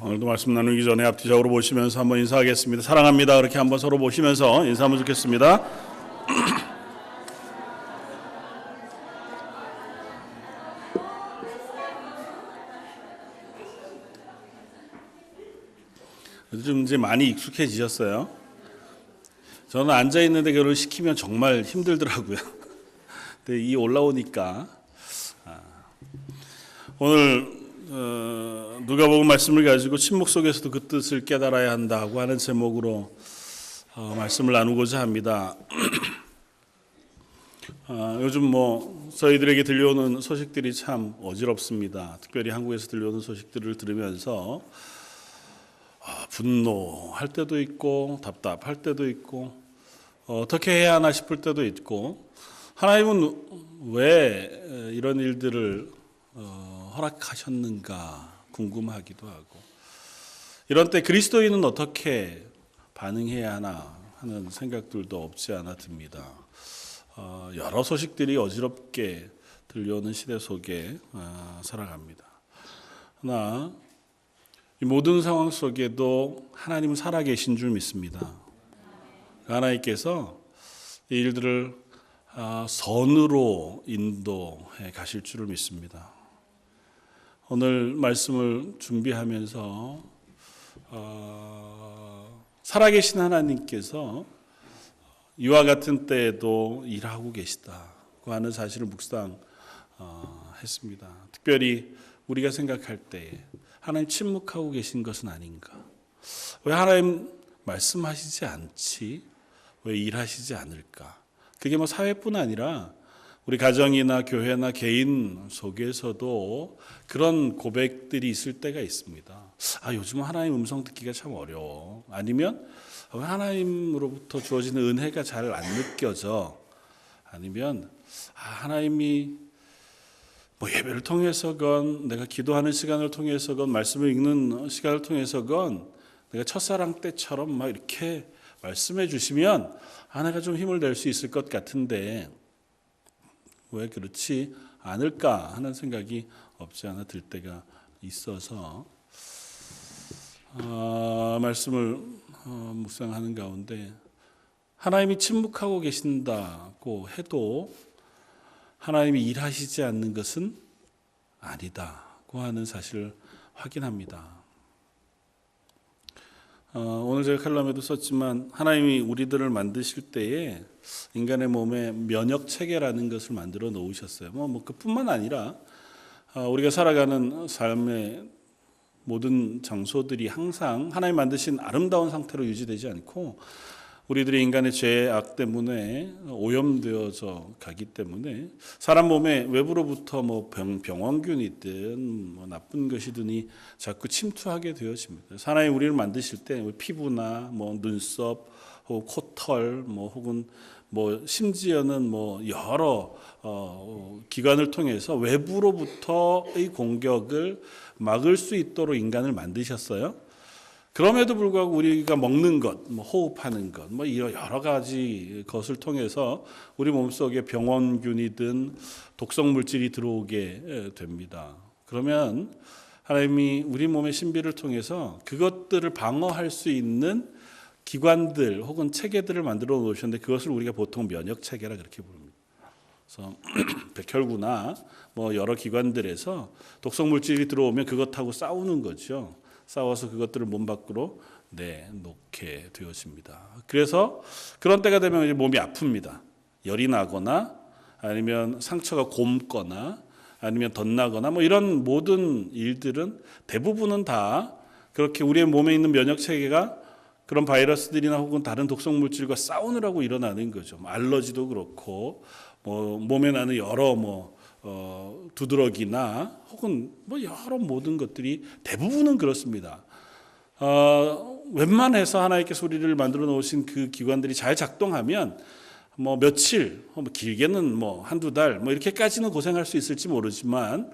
오늘도 말씀 나누기 전에 앞뒤적으로 보시면서 한번 인사하겠습니다. 사랑합니다. 그렇게 한번 서로 보시면서 인사하면 좋겠습니다. 좀 이제 많이 익숙해지셨어요. 저는 앉아 있는데 그걸 시키면 정말 힘들더라고요. 근데 이 올라오니까 오늘 누가복음 말씀을 가지고 침묵 속에서도 그 뜻을 깨달아야 한다고 하는 제목으로 말씀을 나누고자 합니다. 요즘 저희들에게 들려오는 소식들이 참 어지럽습니다. 특별히 한국에서 들려오는 소식들을 들으면서 분노할 때도 있고 답답할 때도 있고 어떻게 해야 하나 싶을 때도 있고, 하나님은 왜 이런 일들을 허락하셨는가 궁금하기도 하고, 이런 때 그리스도인은 어떻게 반응해야 하나 하는 생각들도 없지 않아 듭니다. 여러 소식들이 어지럽게 들려오는 시대 속에 살아갑니다. 그러나 이 모든 상황 속에도 하나님은 살아계신 줄 믿습니다. 하나님께서 이 일들을 선으로 인도해 가실 줄을 믿습니다. 오늘 말씀을 준비하면서 살아계신 하나님께서 이와 같은 때에도 일하고 계시다고 하는 사실을 묵상했습니다. 특별히 우리가 생각할 때에 하나님 침묵하고 계신 것은 아닌가? 왜 하나님 말씀하시지 않지? 왜 일하시지 않을까? 그게 사회뿐 아니라 우리 가정이나 교회나 개인 속에서도 그런 고백들이 있을 때가 있습니다. 요즘은 하나님 음성 듣기가 참 어려워. 아니면 왜 하나님으로부터 주어지는 은혜가 잘 안 느껴져? 아니면 하나님이 예배를 통해서건 내가 기도하는 시간을 통해서건 말씀을 읽는 시간을 통해서건 내가 첫사랑 때처럼 이렇게 말씀해 주시면 내가 좀 힘을 낼 수 있을 것 같은데 왜 그렇지 않을까 하는 생각이 없지 않아 들 때가 있어서 말씀을 묵상하는 가운데 하나님이 침묵하고 계신다고 해도 하나님이 일하시지 않는 것은 아니다고 하는 사실을 확인합니다. 오늘 제가 칼럼에도 썼지만 하나님이 우리들을 만드실 때에 인간의 몸에 면역 체계라는 것을 만들어 놓으셨어요. 그뿐만 아니라 우리가 살아가는 삶의 모든 장소들이 항상 하나님 만드신 아름다운 상태로 유지되지 않고 우리들이 인간의 죄악 때문에 오염되어져 가기 때문에 사람 몸에 외부로부터 병원균이든 나쁜 것이든이 자꾸 침투하게 되어집니다. 하나님 우리를 만드실 때 피부나 눈썹, 코털, 혹은 심지어는 여러 기관을 통해서 외부로부터의 공격을 막을 수 있도록 인간을 만드셨어요. 그럼에도 불구하고 우리가 먹는 것, 호흡하는 것, 여러 가지 것을 통해서 우리 몸속에 병원균이든 독성 물질이 들어오게 됩니다. 그러면 하나님이 우리 몸의 신비를 통해서 그것들을 방어할 수 있는 기관들 혹은 체계들을 만들어 놓으셨는데 그것을 우리가 보통 면역 체계라 그렇게 부릅니다. 그래서 백혈구나 여러 기관들에서 독성 물질이 들어오면 그것하고 싸우는 거죠. 싸워서 그것들을 몸 밖으로 내놓게 되어집니다. 그래서 그런 때가 되면 이제 몸이 아픕니다. 열이 나거나 아니면 상처가 곪거나 아니면 덧나거나 이런 모든 일들은 대부분은 다 그렇게 우리의 몸에 있는 면역 체계가 그런 바이러스들이나 혹은 다른 독성 물질과 싸우느라고 일어나는 거죠. 알러지도 그렇고 몸에 나는 여러 두드러기나 혹은 여러 모든 것들이 대부분은 그렇습니다. 웬만해서 하나님께서 우리를 만들어 놓으신 그 기관들이 잘 작동하면 며칠, 길게는 한두 달 이렇게까지는 고생할 수 있을지 모르지만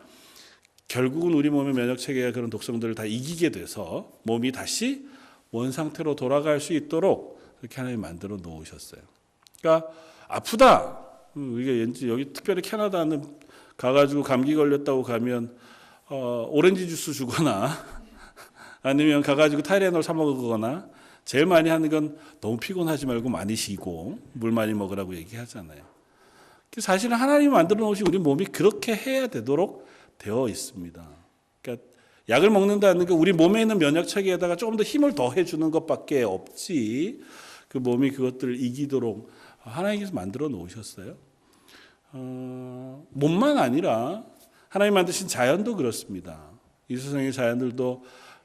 결국은 우리 몸의 면역 체계가 그런 독성들을 다 이기게 돼서 몸이 다시 원상태로 돌아갈 수 있도록 그렇게 하나님 만들어 놓으셨어요. 그러니까 아프다. 이게 여기 특별히 캐나다는 가가지고 감기 걸렸다고 가면 오렌지 주스 주거나 아니면 가가지고 타이레놀 사 먹거나 제일 많이 하는 건 너무 피곤하지 말고 많이 쉬고 물 많이 먹으라고 얘기하잖아요. 사실은 하나님이 만들어 놓으신 우리 몸이 그렇게 해야 되도록 되어 있습니다. 그러니까 약을 먹는다는 게 우리 몸에 있는 면역 체계에다가 조금 더 힘을 더해 주는 것밖에 없지 그 몸이 그것들을 이기도록 하나님께서 만들어 놓으셨어요. 몸만 아니라 하나님 만드신 자연도 그렇습니다. 이 세상의 자연들도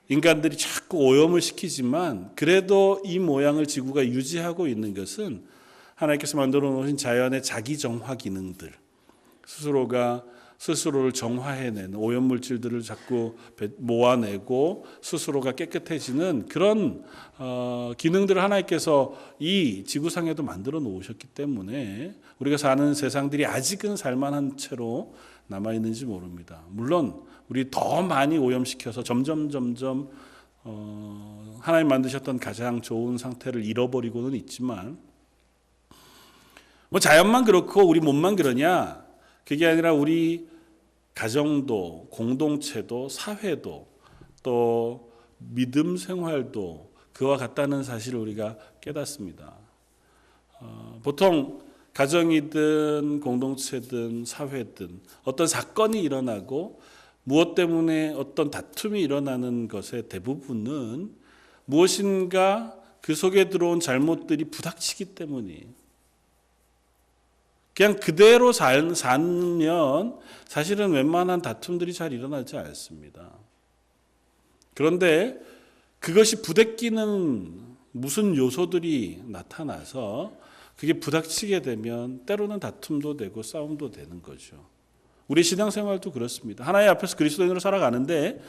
인간들이 자꾸 오염을 시키지만 그래도 이 모양을 지구가 유지하고 있는 것은 하나님께서 만들어 놓으신 자연의 자기 정화 기능들, 스스로가 스스로를 정화해내는 오염물질들을 자꾸 모아내고 스스로가 깨끗해지는 그런 기능들을 하나님께서 이 지구상에도 만들어 놓으셨기 때문에 우리가 사는 세상들이 아직은 살만한 채로 남아있는지 모릅니다. 물론 우리 더 많이 오염시켜서 점점 하나님 만드셨던 가장 좋은 상태를 잃어버리고는 있지만 뭐 자연만 그렇고 우리 몸만 그러냐? 그게 아니라 우리 가정도 공동체도 사회도 또 믿음 생활도 그와 같다는 사실을 우리가 깨닫습니다. 보통 가정이든 공동체든 사회든 어떤 사건이 일어나고 무엇 때문에 어떤 다툼이 일어나는 것의 대부분은 무엇인가 그 속에 들어온 잘못들이 부닥치기 때문이에요. 그냥 그대로 살면 사실은 웬만한 다툼들이 잘 일어나지 않습니다. 그런데 그것이 부대끼는 무슨 요소들이 나타나서 그게 부닥치게 되면 때로는 다툼도 되고 싸움도 되는 거죠. 우리 신앙생활도 그렇습니다. 하나님 앞에서 그리스도인으로 살아가는데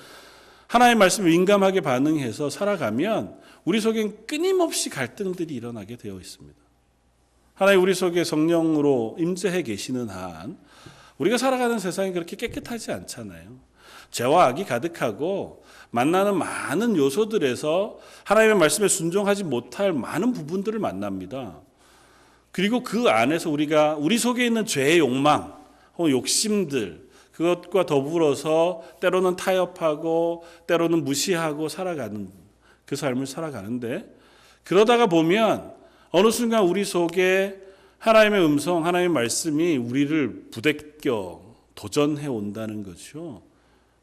하나님의 말씀에 민감하게 반응해서 살아가면 우리 속엔 끊임없이 갈등들이 일어나게 되어 있습니다. 하나님 우리 속에 성령으로 임재해 계시는 한 우리가 살아가는 세상이 그렇게 깨끗하지 않잖아요. 죄와 악이 가득하고 만나는 많은 요소들에서 하나님의 말씀에 순종하지 못할 많은 부분들을 만납니다. 그리고 그 안에서 우리가 우리 속에 있는 죄의 욕망 혹은 욕심들 그것과 더불어서 때로는 타협하고 때로는 무시하고 살아가는 그 삶을 살아가는데 그러다가 보면 어느 순간 우리 속에 하나님의 음성, 하나님의 말씀이 우리를 부대껴 도전해 온다는 거죠.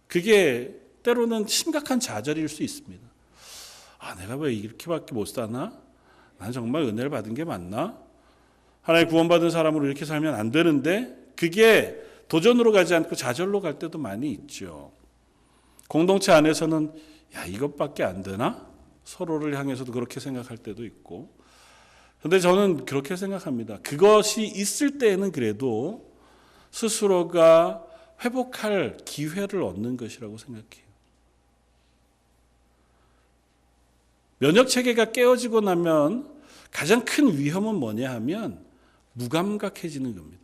그게 때로는 심각한 좌절일 수 있습니다. 내가 왜 이렇게밖에 못 사나? 난 정말 은혜를 받은 게 맞나? 하나님 구원받은 사람으로 이렇게 살면 안 되는데 그게 도전으로 가지 않고 좌절로 갈 때도 많이 있죠. 공동체 안에서는 이것밖에 안 되나? 서로를 향해서도 그렇게 생각할 때도 있고 그런데 저는 그렇게 생각합니다. 그것이 있을 때에는 그래도 스스로가 회복할 기회를 얻는 것이라고 생각해요. 면역체계가 깨어지고 나면 가장 큰 위험은 뭐냐 하면 무감각해지는 겁니다.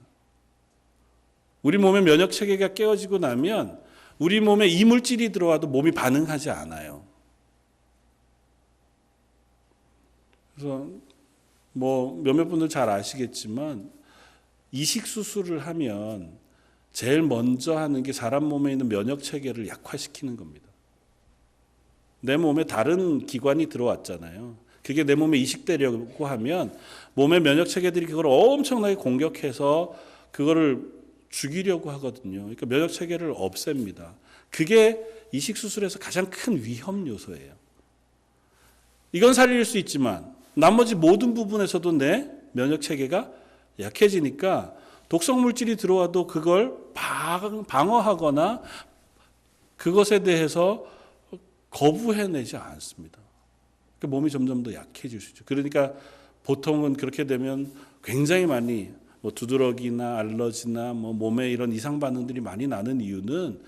우리 몸의 면역체계가 깨어지고 나면 우리 몸에 이물질이 들어와도 몸이 반응하지 않아요. 그래서 몇몇 분들 잘 아시겠지만 이식 수술을 하면 제일 먼저 하는 게 사람 몸에 있는 면역 체계를 약화시키는 겁니다. 내 몸에 다른 기관이 들어왔잖아요. 그게 내 몸에 이식되려고 하면 몸의 면역 체계들이 그걸 엄청나게 공격해서 그거를 죽이려고 하거든요. 그러니까 면역 체계를 없앱니다. 그게 이식 수술에서 가장 큰 위험 요소예요. 이건 살릴 수 있지만 나머지 모든 부분에서도 내 면역 체계가 약해지니까 독성 물질이 들어와도 그걸 방어하거나 그것에 대해서 거부해내지 않습니다. 그러니까 몸이 점점 더 약해질 수 있죠. 그러니까 보통은 그렇게 되면 굉장히 많이 두드러기나 알러지나 몸에 이런 이상 반응들이 많이 나는 이유는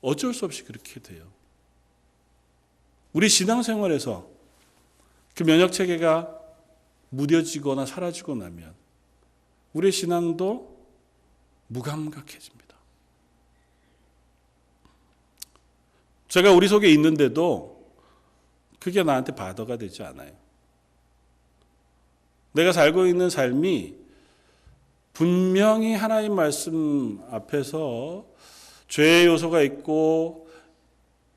어쩔 수 없이 그렇게 돼요. 우리 신앙생활에서 그 면역체계가 무뎌지거나 사라지고 나면 우리의 신앙도 무감각해집니다. 제가 우리 속에 있는데도 그게 나한테 바더가 되지 않아요. 내가 살고 있는 삶이 분명히 하나님 말씀 앞에서 죄의 요소가 있고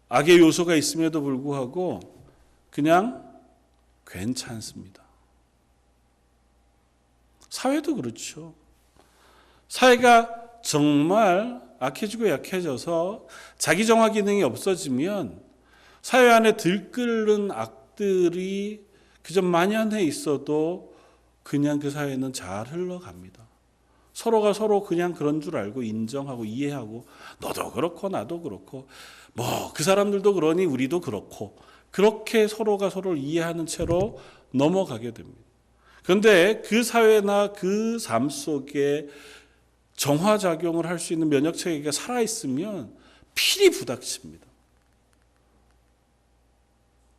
악의 요소가 있음에도 불구하고 그냥 괜찮습니다. 사회도 그렇죠. 사회가 정말 악해지고 약해져서 자기 정화 기능이 없어지면 사회 안에 들끓는 악들이 그저 만연해 있어도 그냥 그 사회는 잘 흘러갑니다. 서로가 서로 그냥 그런 줄 알고 인정하고 이해하고 너도 그렇고 나도 그렇고 뭐 그 사람들도 그러니 우리도 그렇고 그렇게 서로가 서로를 이해하는 채로 넘어가게 됩니다. 그런데 그 사회나 그 삶 속에 정화작용을 할 수 있는 면역체계가 살아있으면 필히 부닥칩니다.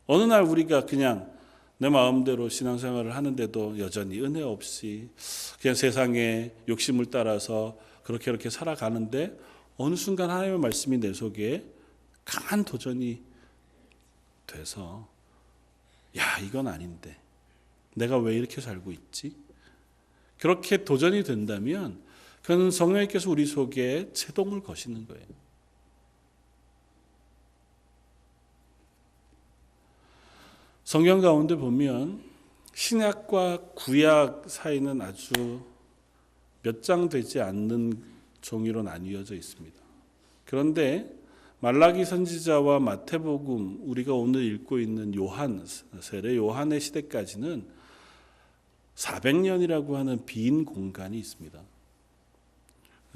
어느 날 우리가 그냥 내 마음대로 신앙생활을 하는데도 여전히 은혜 없이 그냥 세상의 욕심을 따라서 그렇게 살아가는데 어느 순간 하나님의 말씀이 내 속에 강한 도전이 돼서 야, 이건 아닌데 내가 왜 이렇게 살고 있지? 그렇게 도전이 된다면 그는 성령님께서 우리 속에 제동을 거시는 거예요. 성경 가운데 보면 신약과 구약 사이는 아주 몇 장 되지 않는 종이로 나뉘어져 있습니다. 그런데 말라기 선지자와 마태복음, 우리가 오늘 읽고 있는 요한, 세례 요한의 시대까지는 400년이라고 하는 빈 공간이 있습니다.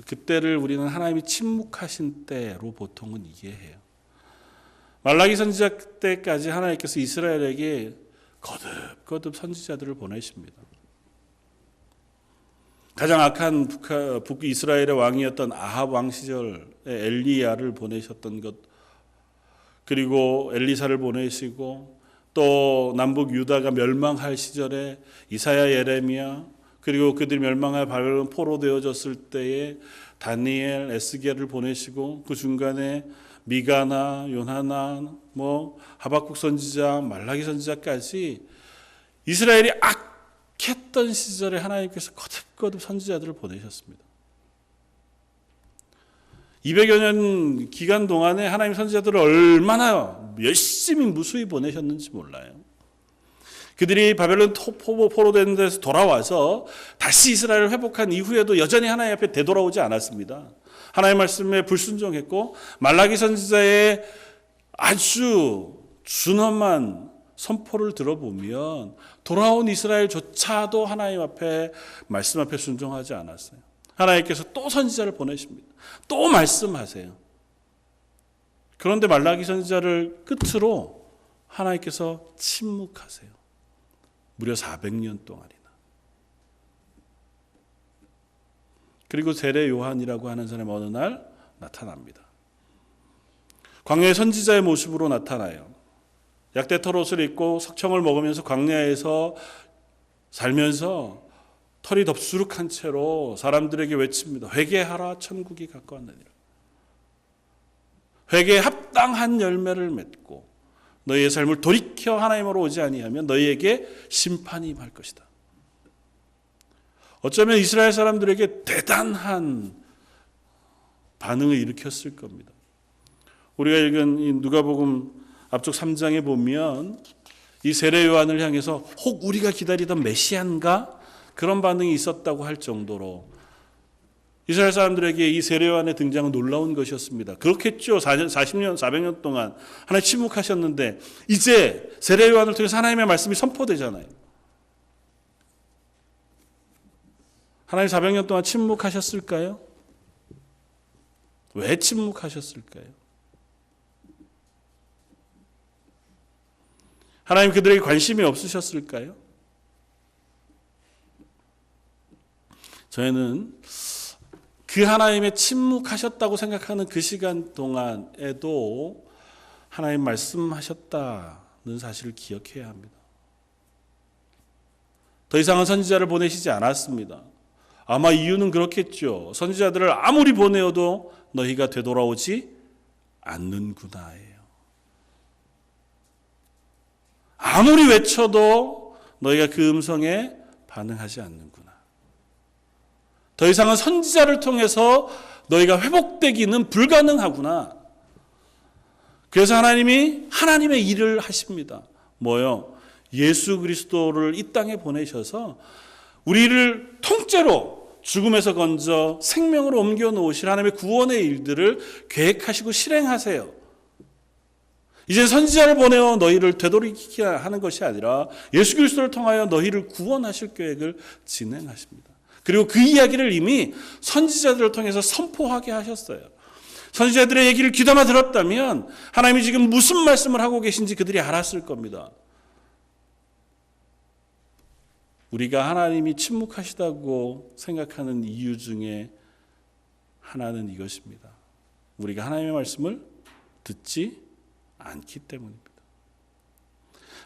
그때를 우리는 하나님이 침묵하신 때로 보통은 이해해요. 말라기 선지자 때까지 하나님께서 이스라엘에게 거듭거듭 선지자들을 보내십니다. 가장 악한 북이스라엘의 왕이었던 아합 왕 시절에 엘리야를 보내셨던 것, 그리고 엘리사를 보내시고 또 남북 유다가 멸망할 시절에 이사야, 예레미야, 그리고 그들이 멸망할 바벨론 포로되어졌을 때에 다니엘, 에스겔을 보내시고 그 중간에 미가나, 요나나, 하박국 선지자, 말라기 선지자까지 이스라엘이 악했던 시절에 하나님께서 거듭거듭 선지자들을 보내셨습니다. 200여 년 기간 동안에 하나님 선지자들을 얼마나 열심히 무수히 보내셨는지 몰라요. 그들이 바벨론 포로된 데서 돌아와서 다시 이스라엘을 회복한 이후에도 여전히 하나님 앞에 되돌아오지 않았습니다. 하나님의 말씀에 불순종했고 말라기 선지자의 아주 준엄한 선포를 들어보면 돌아온 이스라엘조차도 하나님 앞에 말씀 앞에 순종하지 않았어요. 하나님께서 또 선지자를 보내십니다. 또 말씀하세요. 그런데 말라기 선지자를 끝으로 하나님께서 침묵하세요. 무려 400년 동안이나. 그리고 세례 요한이라고 하는 사람이 어느 날 나타납니다. 광야의 선지자의 모습으로 나타나요. 약대 털옷을 입고 석청을 먹으면서 광야에서 살면서 털이 덥수룩한 채로 사람들에게 외칩니다. 회개하라, 천국이 가까웠느니라. 회개에 합당한 열매를 맺고 너희의 삶을 돌이켜 하나님으로 오지 아니하면 너희에게 심판이 임할 것이다. 어쩌면 이스라엘 사람들에게 대단한 반응을 일으켰을 겁니다. 우리가 읽은 이 누가복음 앞쪽 3장에 보면 이 세례 요한을 향해서 혹 우리가 기다리던 메시아인가? 그런 반응이 있었다고 할 정도로 이스라엘 사람들에게 이 세례 요한의 등장은 놀라운 것이었습니다. 그렇겠죠. 40년, 400년 동안 하나님 침묵하셨는데 이제 세례 요한을 통해서 하나님의 말씀이 선포되잖아요. 하나님 400년 동안 침묵하셨을까요? 왜 침묵하셨을까요? 하나님 그들에게 관심이 없으셨을까요? 저희는 그 하나님의 침묵하셨다고 생각하는 그 시간 동안에도 하나님 말씀하셨다는 사실을 기억해야 합니다. 더 이상은 선지자를 보내시지 않았습니다. 아마 이유는 그렇겠죠. 선지자들을 아무리 보내어도 너희가 되돌아오지 않는구나예요. 아무리 외쳐도 너희가 그 음성에 반응하지 않는구나. 더 이상은 선지자를 통해서 너희가 회복되기는 불가능하구나. 그래서 하나님이 하나님의 일을 하십니다. 뭐요? 예수 그리스도를 이 땅에 보내셔서 우리를 통째로 죽음에서 건져 생명으로 옮겨 놓으실 하나님의 구원의 일들을 계획하시고 실행하세요. 이제 선지자를 보내어 너희를 되돌이키게 하는 것이 아니라 예수 그리스도를 통하여 너희를 구원하실 계획을 진행하십니다. 그리고 그 이야기를 이미 선지자들을 통해서 선포하게 하셨어요. 선지자들의 얘기를 귀담아 들었다면 하나님이 지금 무슨 말씀을 하고 계신지 그들이 알았을 겁니다. 우리가 하나님이 침묵하시다고 생각하는 이유 중에 하나는 이것입니다. 우리가 하나님의 말씀을 듣지 않기 때문입니다.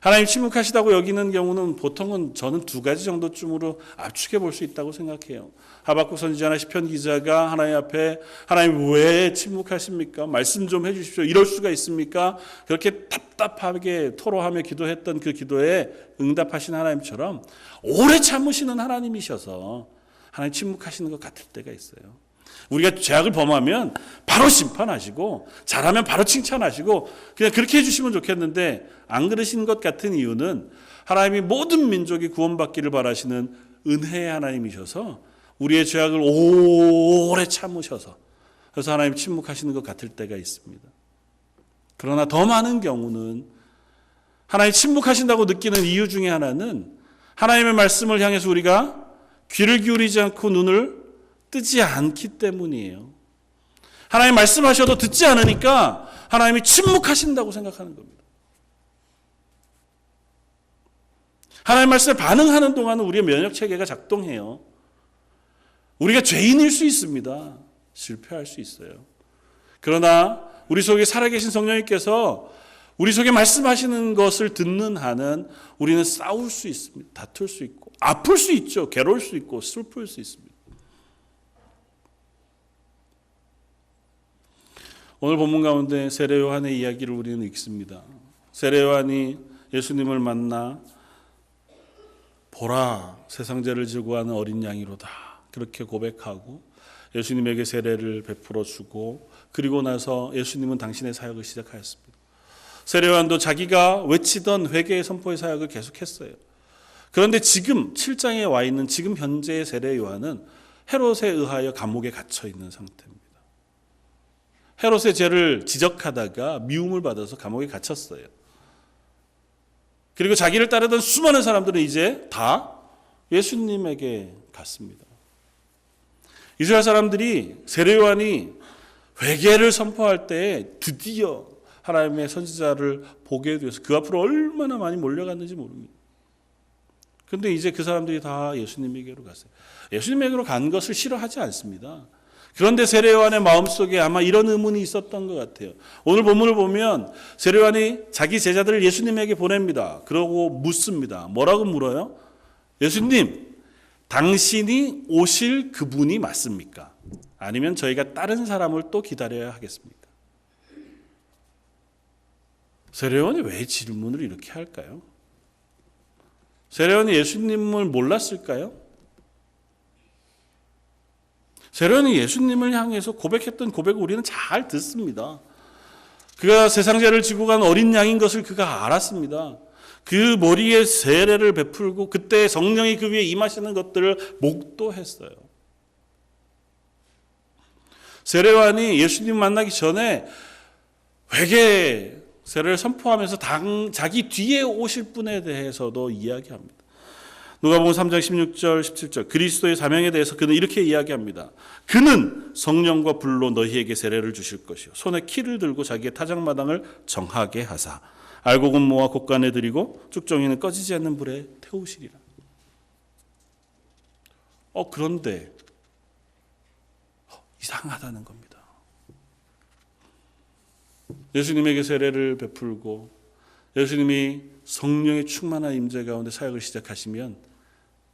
하나님 침묵하시다고 여기는 경우는 보통은 저는 두 가지 정도쯤으로 압축해 볼 수 있다고 생각해요. 하박국 선지자나 시편 기자가 하나님 앞에 하나님 왜 침묵하십니까? 말씀 좀 해주십시오. 이럴 수가 있습니까? 그렇게 답답하게 토로하며 기도했던 그 기도에 응답하신 하나님처럼 오래 참으시는 하나님이셔서 하나님 침묵하시는 것 같을 때가 있어요. 우리가 죄악을 범하면 바로 심판하시고 잘하면 바로 칭찬하시고 그냥 그렇게 해주시면 좋겠는데 안 그러신 것 같은 이유는 하나님이 모든 민족이 구원받기를 바라시는 은혜의 하나님이셔서 우리의 죄악을 오래 참으셔서 그래서 하나님 침묵하시는 것 같을 때가 있습니다. 그러나 더 많은 경우는 하나님 침묵하신다고 느끼는 이유 중에 하나는 하나님의 말씀을 향해서 우리가 귀를 기울이지 않고 눈을 뜨지 않기 때문이에요. 하나님 말씀하셔도 듣지 않으니까 하나님이 침묵하신다고 생각하는 겁니다. 하나님 말씀에 반응하는 동안은 우리의 면역체계가 작동해요. 우리가 죄인일 수 있습니다. 실패할 수 있어요. 그러나 우리 속에 살아계신 성령님께서 우리 속에 말씀하시는 것을 듣는 한은 우리는 싸울 수 있습니다. 다툴 수 있고 아플 수 있죠. 괴로울 수 있고 슬플 수 있습니다. 오늘 본문 가운데 세례 요한의 이야기를 우리는 읽습니다. 세례 요한이 예수님을 만나 보라 세상 죄를 지고 하는 어린 양이로다 그렇게 고백하고 예수님에게 세례를 베풀어 주고 그리고 나서 예수님은 당신의 사역을 시작하였습니다. 세례 요한도 자기가 외치던 회개의 선포의 사역을 계속했어요. 그런데 지금 7장에 와 있는 지금 현재의 세례 요한은 헤롯에 의하여 감옥에 갇혀 있는 상태입니다. 헤롯의 죄를 지적하다가 미움을 받아서 감옥에 갇혔어요. 그리고 자기를 따르던 수많은 사람들은 이제 다 예수님에게 갔습니다. 이스라엘 사람들이 세례 요한이 회개를 선포할 때 드디어 하나님의 선지자를 보게 되어서 그 앞으로 얼마나 많이 몰려갔는지 모릅니다. 그런데 이제 그 사람들이 다 예수님에게로 갔어요. 예수님에게로 간 것을 싫어하지 않습니다. 그런데 세례 요한의 마음속에 아마 이런 의문이 있었던 것 같아요. 오늘 본문을 보면 세례 요한이 자기 제자들을 예수님에게 보냅니다. 그러고 묻습니다. 뭐라고 물어요? 예수님, 당신이 오실 그분이 맞습니까? 아니면 저희가 다른 사람을 또 기다려야 하겠습니까? 세례 요한이 왜 질문을 이렇게 할까요? 세례 요한이 예수님을 몰랐을까요? 세례 요한이 예수님을 향해서 고백했던 고백을 우리는 잘 듣습니다. 그가 세상 죄를 지고 간 어린 양인 것을 그가 알았습니다. 그 머리에 세례를 베풀고 그때 성령이 그 위에 임하시는 것들을 목도했어요. 세례 요한이 예수님 만나기 전에 회개 세례를 선포하면서 자기 뒤에 오실 분에 대해서도 이야기합니다. 누가복음 3장 16절 17절 그리스도의 사명에 대해서 그는 이렇게 이야기합니다. 그는 성령과 불로 너희에게 세례를 주실 것이요 손에 키를 들고 자기의 타작마당을 정하게 하사 알곡은 모아 곳간에 들이고 쭉정이는 꺼지지 않는 불에 태우시리라. 그런데 이상하다는 겁니다. 예수님에게 세례를 베풀고 예수님이 성령의 충만한 임재 가운데 사역을 시작하시면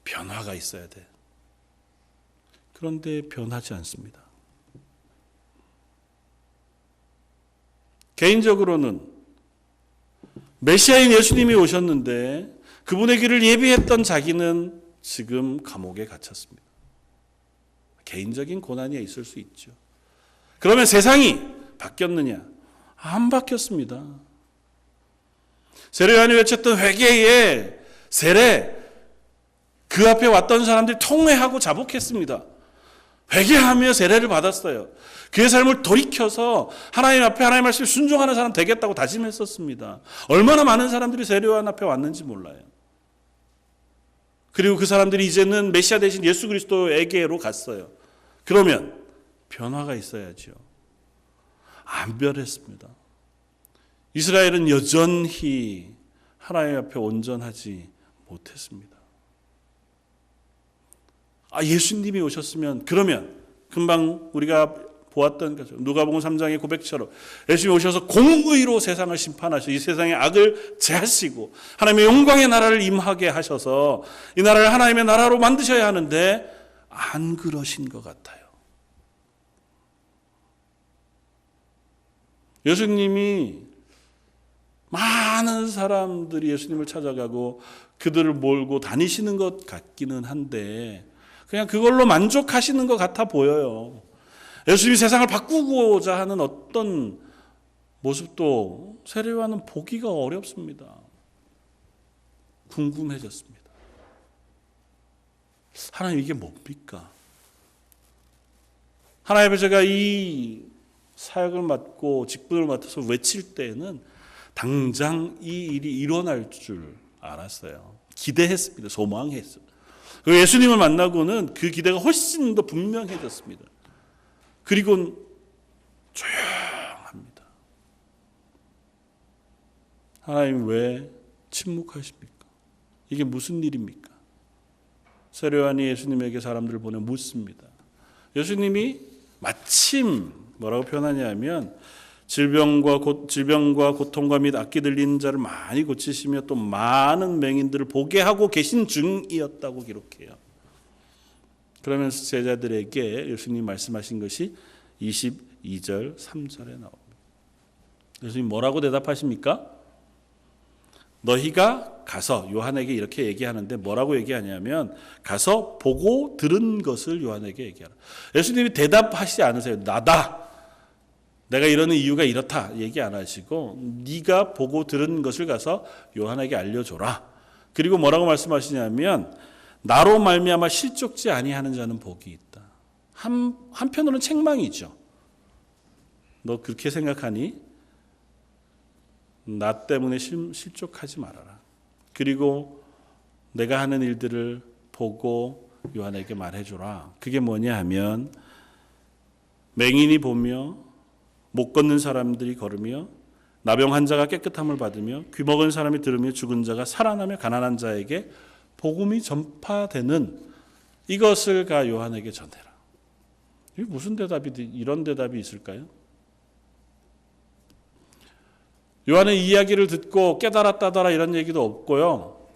변화가 있어야 돼. 그런데 변하지 않습니다. 개인적으로는 메시아인 예수님이 오셨는데 그분의 길을 예비했던 자기는 지금 감옥에 갇혔습니다. 개인적인 고난이 있을 수 있죠. 그러면 세상이 바뀌었느냐? 안 바뀌었습니다. 세례요한이 외쳤던 회개의 세례, 그 앞에 왔던 사람들이 통회하고 자복했습니다. 회개하며 세례를 받았어요. 그의 삶을 돌이켜서 하나님 앞에 하나님 말씀에 순종하는 사람 되겠다고 다짐했었습니다. 얼마나 많은 사람들이 세례요한 앞에 왔는지 몰라요. 그리고 그 사람들이 이제는 메시아 대신 예수 그리스도에게로 갔어요. 그러면 변화가 있어야죠. 안 변했습니다. 이스라엘은 여전히 하나님 앞에 온전하지 못했습니다. 예수님이 오셨으면, 그러면 금방 우리가 보았던 거죠. 누가복음 3장의 고백처럼 예수님이 오셔서 공의로 세상을 심판하시고 이 세상의 악을 제하시고 하나님의 영광의 나라를 임하게 하셔서 이 나라를 하나님의 나라로 만드셔야 하는데 안 그러신 것 같아요. 예수님이 많은 사람들이 예수님을 찾아가고 그들을 몰고 다니시는 것 같기는 한데 그냥 그걸로 만족하시는 것 같아 보여요. 예수님이 세상을 바꾸고자 하는 어떤 모습도 세례요한은 보기가 어렵습니다. 궁금해졌습니다. 하나님 이게 뭡니까? 하나님 앞에 제가 이 사역을 맡고 직분을 맡아서 외칠 때에는 당장 이 일이 일어날 줄 알았어요. 기대했습니다. 소망했어요. 예수님을 만나고는 그 기대가 훨씬 더 분명해졌습니다. 그리고 조용합니다. 하나님 왜 침묵하십니까? 이게 무슨 일입니까? 세례요한이 예수님에게 사람들을 보내 묻습니다. 예수님이 마침 뭐라고 표현하냐면 질병과 고통과 및 악기 들리는 자를 많이 고치시며 또 많은 맹인들을 보게 하고 계신 중이었다고 기록해요. 그러면서 제자들에게 예수님 말씀하신 것이 22절 3절에 나옵니다. 예수님 뭐라고 대답하십니까? 너희가 가서, 요한에게 이렇게 얘기하는데 뭐라고 얘기하냐면 가서 보고 들은 것을 요한에게 얘기하라. 예수님이 대답하시지 않으세요. 나다. 내가 이러는 이유가 이렇다 얘기 안 하시고 네가 보고 들은 것을 가서 요한에게 알려줘라. 그리고 뭐라고 말씀하시냐면 나로 말미암아 실족지 아니하는 자는 복이 있다. 한편으로는 책망이죠. 너 그렇게 생각하니? 나 때문에 실족하지 말아라. 그리고 내가 하는 일들을 보고 요한에게 말해줘라. 그게 뭐냐 하면 맹인이 보며 못 걷는 사람들이 걸으며 나병 환자가 깨끗함을 받으며 귀 먹은 사람이 들으며 죽은 자가 살아나며 가난한 자에게 복음이 전파되는 이것을 가 요한에게 전해라. 이게 무슨 이런 대답이 있을까요? 요한은 이 이야기를 듣고 깨달았다더라 이런 얘기도 없고요.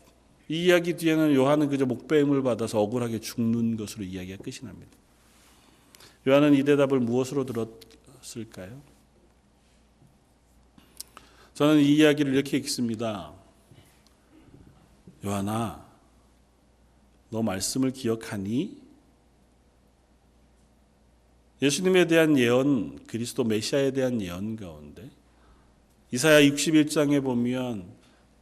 이 이야기 뒤에는 요한은 그저 목배임을 받아서 억울하게 죽는 것으로 이야기가 끝이 납니다. 요한은 이 대답을 무엇으로 들었을까요? 저는 이 이야기를 이렇게 읽습니다. 요한아, 너 말씀을 기억하니? 예수님에 대한 예언, 그리스도 메시아에 대한 예언 가운데 이사야 61장에 보면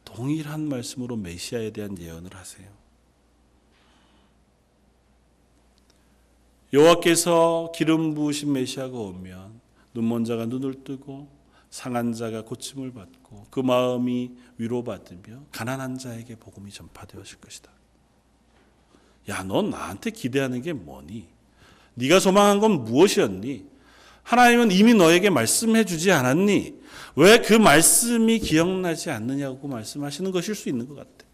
동일한 말씀으로 메시아에 대한 예언을 하세요. 여호와께서 기름 부으신 메시아가 오면 눈먼 자가 눈을 뜨고 상한 자가 고침을 받고 그 마음이 위로받으며 가난한 자에게 복음이 전파되어질 것이다. 야, 넌 나한테 기대하는 게 뭐니? 네가 소망한 건 무엇이었니? 하나님은 이미 너에게 말씀해 주지 않았니? 왜 그 말씀이 기억나지 않느냐고 말씀하시는 것일 수 있는 것 같아요.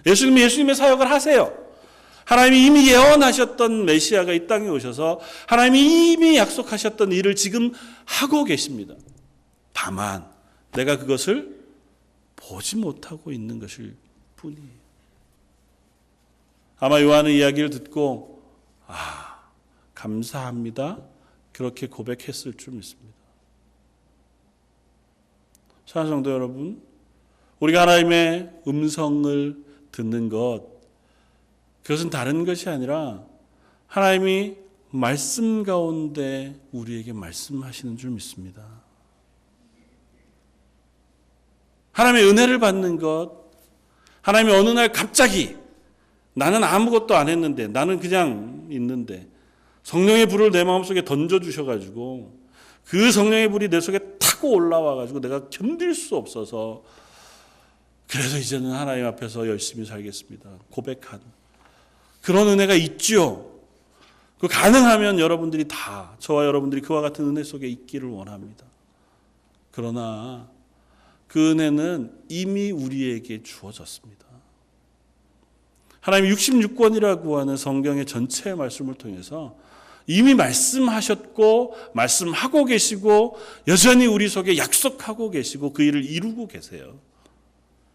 예수님이 예수님의 사역을 하세요. 하나님이 이미 예언하셨던 메시아가 이 땅에 오셔서 하나님이 이미 약속하셨던 일을 지금 하고 계십니다. 다만 내가 그것을 보지 못하고 있는 것일 뿐이에요. 아마 요한의 이야기를 듣고 감사합니다. 그렇게 고백했을 줄 믿습니다. 사랑하는 성도 여러분, 우리가 하나님의 음성을 듣는 것, 그것은 다른 것이 아니라 하나님이 말씀 가운데 우리에게 말씀하시는 줄 믿습니다. 하나님의 은혜를 받는 것, 하나님이 어느 날 갑자기 나는 아무것도 안 했는데, 나는 그냥 있는데 성령의 불을 내 마음속에 던져주셔가지고 그 성령의 불이 내 속에 타고 올라와가지고 내가 견딜 수 없어서 그래서 이제는 하나님 앞에서 열심히 살겠습니다. 고백한 그런 은혜가 있죠. 그 가능하면 여러분들이 다, 저와 여러분들이 그와 같은 은혜 속에 있기를 원합니다. 그러나 그 은혜는 이미 우리에게 주어졌습니다. 하나님 66권이라고 하는 성경의 전체 말씀을 통해서 이미 말씀하셨고 말씀하고 계시고 여전히 우리 속에 약속하고 계시고 그 일을 이루고 계세요.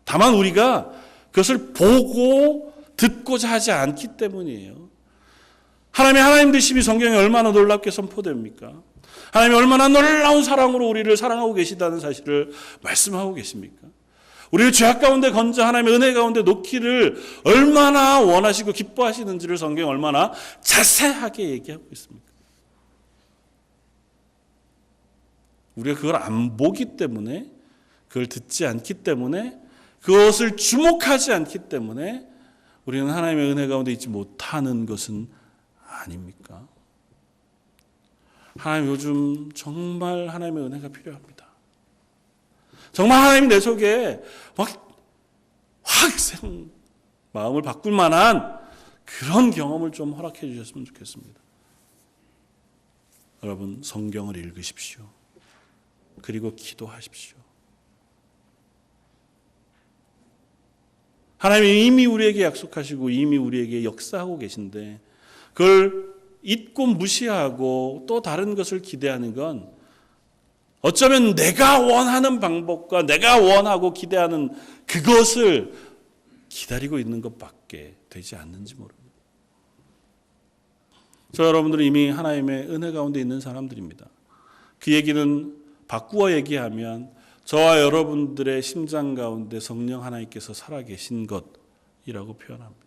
다만 우리가 그것을 보고 듣고자 하지 않기 때문이에요. 하나님의 하나님 되심이 성경에 얼마나 놀랍게 선포됩니까? 하나님이 얼마나 놀라운 사랑으로 우리를 사랑하고 계시다는 사실을 말씀하고 계십니까? 우리를 죄악 가운데 건져 하나님의 은혜 가운데 놓기를 얼마나 원하시고 기뻐하시는지를 성경이 얼마나 자세하게 얘기하고 있습니까? 우리가 그걸 안 보기 때문에, 그걸 듣지 않기 때문에, 그것을 주목하지 않기 때문에 우리는 하나님의 은혜 가운데 있지 못하는 것은 아닙니까? 하나님 요즘 정말 하나님의 은혜가 필요합니다. 정말 하나님 내 속에 확 마음을 바꿀 만한 그런 경험을 좀 허락해 주셨으면 좋겠습니다. 여러분 성경을 읽으십시오. 그리고 기도하십시오. 하나님이 이미 우리에게 약속하시고 이미 우리에게 역사하고 계신데 그걸 잊고 무시하고 또 다른 것을 기대하는 건 어쩌면 내가 원하는 방법과 내가 원하고 기대하는 그것을 기다리고 있는 것밖에 되지 않는지 모릅니다. 저 여러분들은 이미 하나님의 은혜 가운데 있는 사람들입니다. 그 얘기는 바꾸어 얘기하면 저와 여러분들의 심장 가운데 성령 하나님께서 살아계신 것이라고 표현합니다.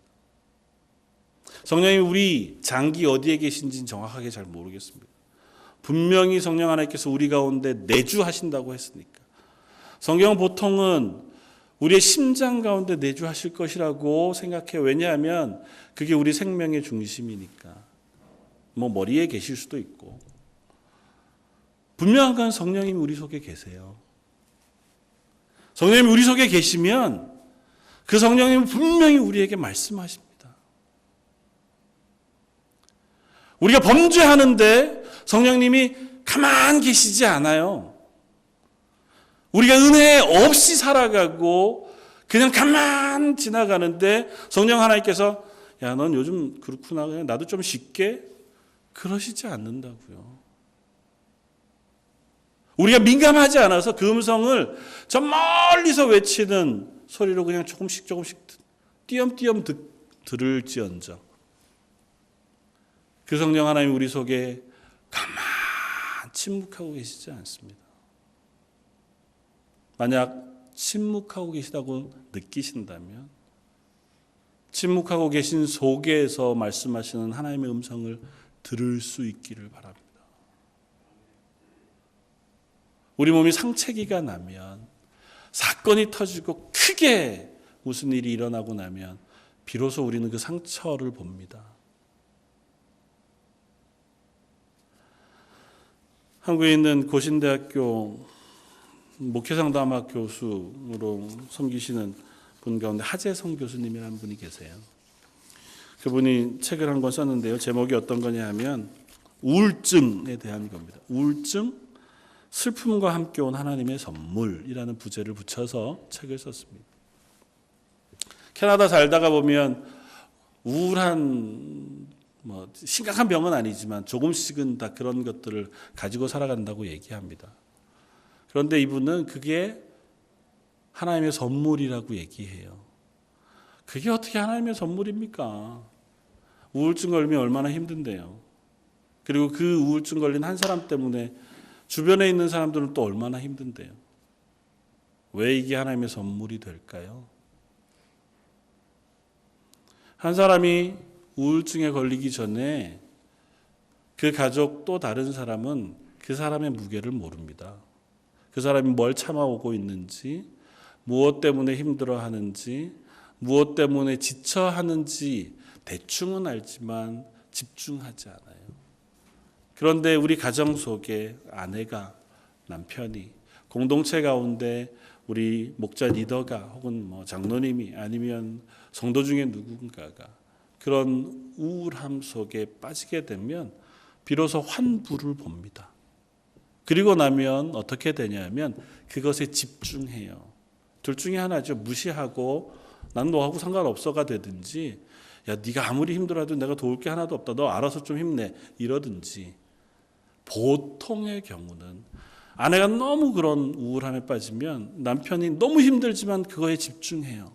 성령이 우리 장기 어디에 계신지는 정확하게 잘 모르겠습니다. 분명히 성령 하나님께서 우리 가운데 내주하신다고 했으니까. 성경은 보통은 우리의 심장 가운데 내주하실 것이라고 생각해요. 왜냐하면 그게 우리 생명의 중심이니까. 머리에 계실 수도 있고. 분명한 건 성령님이 우리 속에 계세요. 성령님이 우리 속에 계시면 그 성령님은 분명히 우리에게 말씀하십니다. 우리가 범죄하는데 성령님이 가만 계시지 않아요. 우리가 은혜 없이 살아가고 그냥 가만 지나가는데 성령 하나님께서 야, 넌 요즘 그렇구나. 그냥 나도 좀 쉽게 그러시지 않는다고요. 우리가 민감하지 않아서 그 음성을 저 멀리서 외치는 소리로 그냥 조금씩 띄엄띄엄 들을지언정 그 성령 하나님 우리 속에 가만 침묵하고 계시지 않습니다. 만약 침묵하고 계시다고 느끼신다면 침묵하고 계신 속에서 말씀하시는 하나님의 음성을 들을 수 있기를 바랍니다. 우리 몸이 상체기가 나면 사건이 터지고 크게 무슨 일이 일어나고 나면 비로소 우리는 그 상처를 봅니다. 한국에 있는 고신대학교 목회상담학 교수로 섬기시는 분 가운데 하재성 교수님이라는 분이 계세요. 그분이 책을 한 권 썼는데요. 제목이 어떤 거냐 하면 우울증에 대한 겁니다. 우울증, 슬픔과 함께 온 하나님의 선물이라는 부제를 붙여서 책을 썼습니다. 캐나다 살다가 보면 우울한 심각한 병은 아니지만 조금씩은 다 그런 것들을 가지고 살아간다고 얘기합니다. 그런데 이분은 그게 하나님의 선물이라고 얘기해요. 그게 어떻게 하나님의 선물입니까? 우울증 걸리면 얼마나 힘든데요. 그리고 그 우울증 걸린 한 사람 때문에 주변에 있는 사람들은 또 얼마나 힘든데요. 왜 이게 하나님의 선물이 될까요? 한 사람이 우울증에 걸리기 전에 그 가족 또 다른 사람은 그 사람의 무게를 모릅니다. 그 사람이 뭘 참아오고 있는지, 무엇 때문에 힘들어하는지, 무엇 때문에 지쳐하는지 대충은 알지만 집중하지 않아요. 그런데 우리 가정 속에 아내가, 남편이, 공동체 가운데 우리 목자 리더가 혹은 장로님이 아니면 성도 중에 누군가가 그런 우울함 속에 빠지게 되면 비로소 환부를 봅니다. 그리고 나면 어떻게 되냐면 그것에 집중해요. 둘 중에 하나죠. 무시하고 난 너하고 상관없어가 되든지, 야 네가 아무리 힘들어도 내가 도울 게 하나도 없다. 너 알아서 좀 힘내. 이러든지. 보통의 경우는 아내가 너무 그런 우울함에 빠지면 남편이 너무 힘들지만 그거에 집중해요.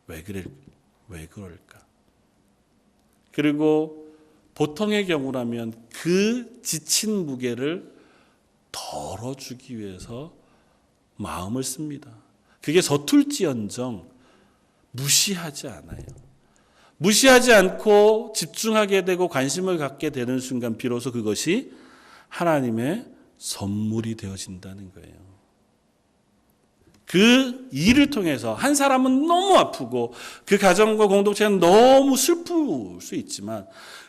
왜 그럴까? 그리고 보통의 경우라면 그 지친 무게를 덜어주기 위해서 마음을 씁니다. 그게 서툴지언정 무시하지 않아요. 무시하지 않고 집중하게 되고 관심을 갖게 되는 순간 비로소 그것이 하나님의 선물이 되어진다는 거예요. 그 일을 통해서 한 사람은 너무 아프고 그 가정과 공동체는 너무 슬플 수 있지만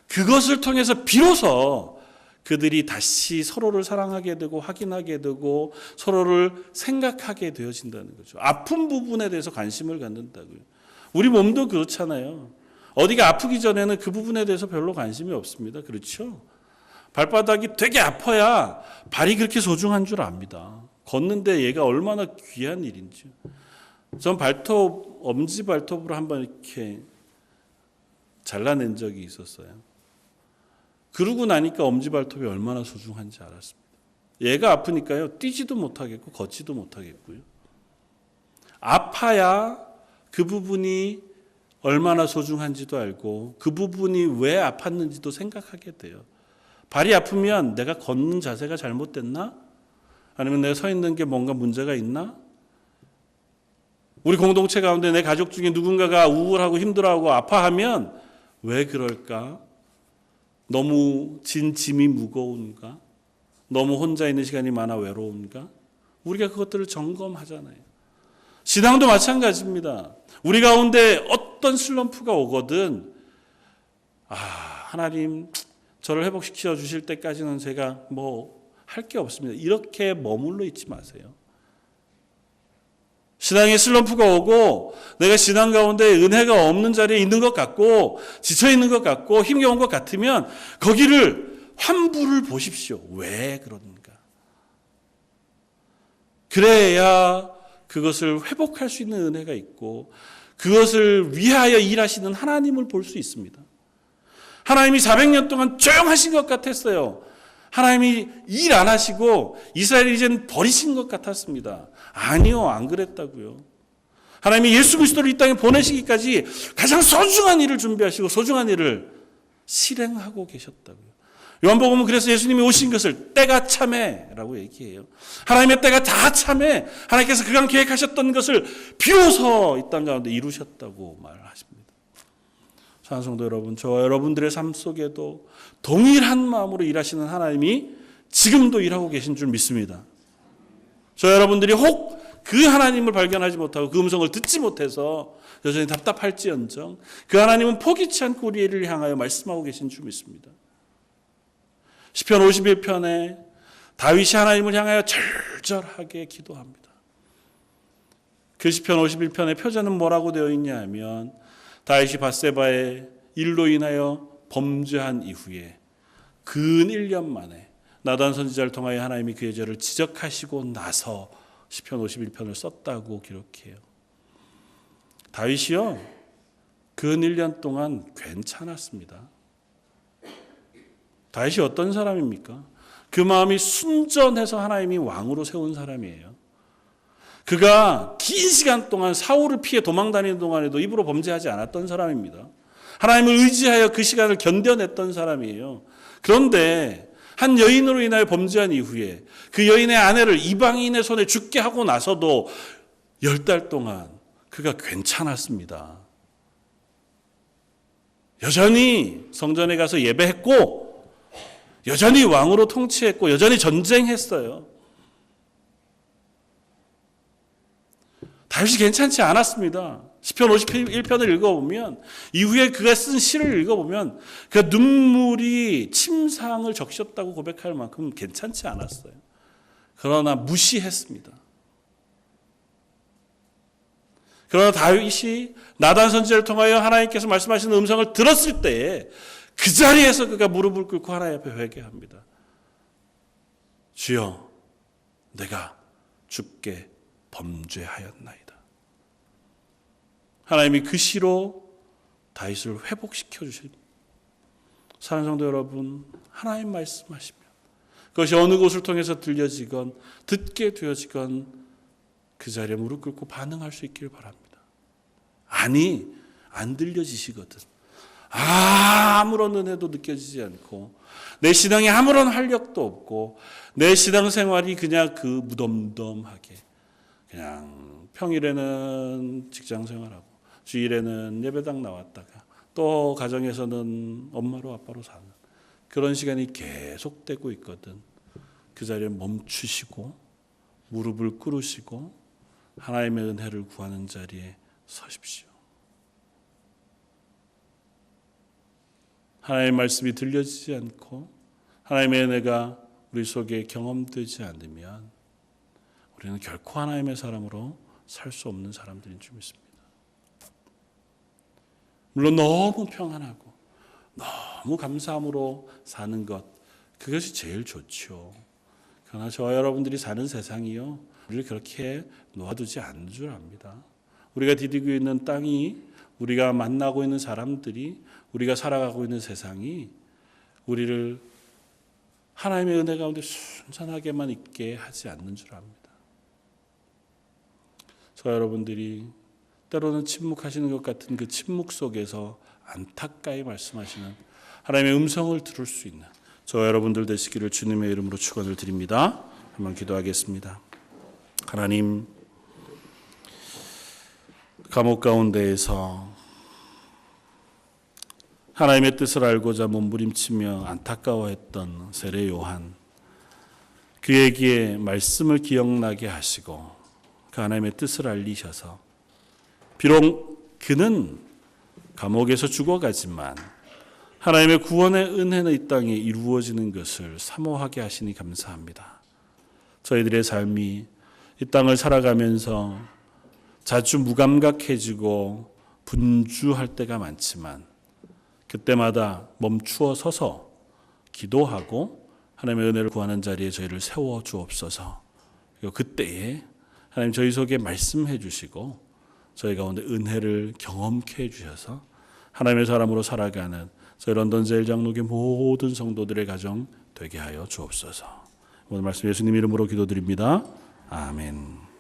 그것을 통해서 비로소 그들이 다시 서로를 사랑하게 되고 확인하게 되고 서로를 생각하게 되어진다는 거죠. 아픈 부분에 대해서 관심을 갖는다고요. 우리 몸도 그렇잖아요. 어디가 아프기 전에는 그 부분에 대해서 별로 관심이 없습니다. 그렇죠? 발바닥이 되게 아파야 발이 그렇게 소중한 줄 압니다. 걷는데 얘가 얼마나 귀한 일인지. 전 엄지 발톱으로 한번 이렇게 잘라낸 적이 있었어요. 그러고 나니까 엄지발톱이 얼마나 소중한지 알았습니다. 얘가 아프니까요. 뛰지도 못하겠고 걷지도 못하겠고요. 아파야 그 부분이 얼마나 소중한지도 알고 그 부분이 왜 아팠는지도 생각하게 돼요. 발이 아프면 내가 걷는 자세가 잘못됐나? 아니면 내가 서 있는 게 뭔가 문제가 있나? 우리 공동체 가운데 내 가족 중에 누군가가 우울하고 힘들어하고 아파하면 왜 그럴까? 너무 짐이 무거운가? 너무 혼자 있는 시간이 많아 외로운가? 우리가 그것들을 점검하잖아요. 신앙도 마찬가지입니다. 우리 가운데 어떤 슬럼프가 오거든 하나님 저를 회복시켜 주실 때까지는 제가 할 게 없습니다. 이렇게 머물러 있지 마세요. 신앙에 슬럼프가 오고 내가 신앙 가운데 은혜가 없는 자리에 있는 것 같고 지쳐 있는 것 같고 힘겨운 것 같으면 거기를 환부를 보십시오. 왜 그런가? 그래야 그것을 회복할 수 있는 은혜가 있고 그것을 위하여 일하시는 하나님을 볼 수 있습니다. 하나님이 400년 동안 조용하신 것 같았어요. 하나님이 일 안 하시고 이스라엘을 이제는 버리신 것 같았습니다. 아니요, 안 그랬다고요. 하나님이 예수 그리스도를 이 땅에 보내시기까지 가장 소중한 일을 준비하시고 소중한 일을 실행하고 계셨다고요. 요한복음은 그래서 예수님이 오신 것을 때가 참에라고 얘기해요. 하나님의 때가 다 참에 하나님께서 그간 계획하셨던 것을 비로소 이 땅 가운데 이루셨다고 말하십니다. 사랑하는 성도 여러분, 저와 여러분들의 삶 속에도 동일한 마음으로 일하시는 하나님이 지금도 일하고 계신 줄 믿습니다. 저 여러분들이 혹 그 하나님을 발견하지 못하고 그 음성을 듣지 못해서 여전히 답답할지언정 그 하나님은 포기치 않고 우리를 향하여 말씀하고 계신 줄 믿습니다. 시편 51편에 다윗이 하나님을 향하여 절절하게 기도합니다. 그 시편 51편의 표제는 뭐라고 되어 있냐 하면 다윗이 밧세바의 일로 인하여 범죄한 이후에 근 1년 만에 나단 선지자를 통하여 하나님이 그의 죄를 지적하시고 나서 시편 51편을 썼다고 기록해요. 다윗이요, 근 1년 동안 괜찮았습니다. 다윗이 어떤 사람입니까? 그 마음이 순전해서 하나님이 왕으로 세운 사람이에요. 그가 긴 시간 동안 사울을 피해 도망다니는 동안에도 입으로 범죄하지 않았던 사람입니다. 하나님을 의지하여 그 시간을 견뎌냈던 사람이에요. 그런데 한 여인으로 인하여 범죄한 이후에 그 여인의 아내를 이방인의 손에 죽게 하고 나서도 10달 동안 그가 괜찮았습니다. 여전히 성전에 가서 예배했고 여전히 왕으로 통치했고 여전히 전쟁했어요. 다윗이 괜찮지 않았습니다. 시편 51편을 읽어보면 이후에 그가 쓴 시를 읽어보면 그 눈물이 침상을 적셨다고 고백할 만큼 괜찮지 않았어요. 그러나 무시했습니다. 그러나 다윗이 나단 선지자를 통하여 하나님께서 말씀하시는 음성을 들었을 때에 그 자리에서 그가 무릎을 꿇고 하나님 앞에 회개합니다. 주여, 내가 주께 범죄하였나이다. 하나님이 그 시로 다윗을 회복시켜 주십니다. 사랑하는 성도 여러분, 하나님 말씀하시면 그것이 어느 곳을 통해서 들려지건 듣게 되어지건 그 자리에 무릎 꿇고 반응할 수 있기를 바랍니다. 아니, 안 들려지시거든. 아무런 은혜도 느껴지지 않고 내 신앙에 아무런 활력도 없고 내 신앙 생활이 그냥 그 무덤덤하게 그냥 평일에는 직장 생활하고 주일에는 예배당 나왔다가 또 가정에서는 엄마로 아빠로 사는 그런 시간이 계속되고 있거든. 그 자리에 멈추시고 무릎을 꿇으시고 하나님의 은혜를 구하는 자리에 서십시오. 하나님의 말씀이 들려지지 않고 하나님의 은혜가 우리 속에 경험되지 않으면 우리는 결코 하나님의 사람으로 살 수 없는 사람들인 줄 믿습니다. 물론 너무 평안하고 너무 감사함으로 사는 것, 그것이 제일 좋죠. 그러나 저와 여러분들이 사는 세상이요, 우리를 그렇게 놓아두지 않는 줄 압니다. 우리가 디디고 있는 땅이, 우리가 만나고 있는 사람들이, 우리가 살아가고 있는 세상이 우리를 하나님의 은혜 가운데 순전하게만 있게 하지 않는 줄 압니다. 저와 여러분들이 때로는 침묵하시는 것 같은 그 침묵 속에서 안타까이 말씀하시는 하나님의 음성을 들을 수 있는 저와 여러분들 되시기를 주님의 이름으로 축원을 드립니다. 한번 기도하겠습니다. 하나님, 감옥 가운데에서 하나님의 뜻을 알고자 몸부림치며 안타까워했던 세례 요한, 그에게 말씀을 기억나게 하시고 그 하나님의 뜻을 알리셔서 비록 그는 감옥에서 죽어가지만 하나님의 구원의 은혜는 이 땅에 이루어지는 것을 사모하게 하시니 감사합니다. 저희들의 삶이 이 땅을 살아가면서 자주 무감각해지고 분주할 때가 많지만 그때마다 멈추어 서서 기도하고 하나님의 은혜를 구하는 자리에 저희를 세워 주옵소서. 그리고 그때에 하나님 저희 속에 말씀해 주시고 저희 가운데 은혜를 경험케 해주셔서 하나님의 사람으로 살아가는 저희 런던 제일장로교 모든 성도들의 가정 되게 하여 주옵소서. 오늘 말씀 예수님 이름으로 기도드립니다. 아멘.